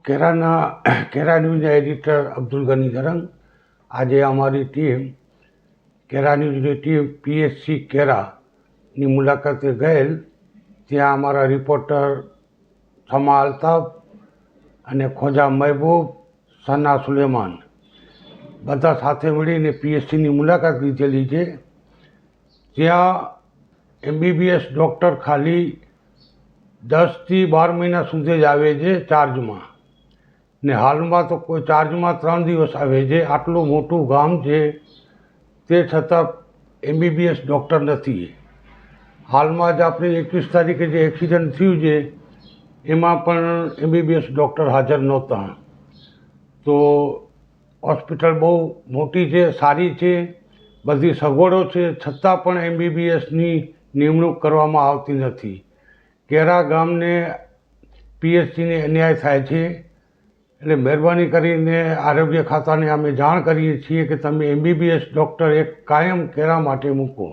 કેરા ન્યૂઝના editor Abdul ગની ધરંગ. આજે અમારી team કેરા ન્યૂઝની ટીમ પીએચસી કેરાની મુલાકાતે ગયેલ. ત્યાં અમારા રિપોર્ટર સમા અલ્તાફ અને ખોજા મહેબૂબ, સના સુલેમાન બધા સાથે મળીને પીએચસીની મુલાકાત લીધેલી છે. ત્યાં એમબીબીએસ ડૉક્ટર ખાલી 10 થી 12 મહિના સુધી જ આવે છે ચાર્જમાં, ને હાલમાં તો કોઈ ચાર્જમાં 3 દિવસ આવે છે. આટલું મોટું ગામ છે તે છતાં એમબીબીએસ ડૉક્ટર નથી. હાલમાં જ આપણે 21 તારીખે જે એક્સિડન્ટ થયું છે એમાં પણ એમબીબીએસ ડૉક્ટર હાજર નહોતા. તો હોસ્પિટલ બહુ મોટી છે, સારી છે, બધી સગવડો છે, છતાં પણ એમબીબીએસની નિમણૂક કરવામાં આવતી નથી. કેરા ગામને પીએચસીને અન્યાય થાય છે. એટલે મહેરબાની કરીને આરોગ્ય ખાતાને અમે જાણ કરીએ છીએ કે તમે એમબીબીએસ ડૉક્ટર એક કાયમ કેરા માટે મૂકો.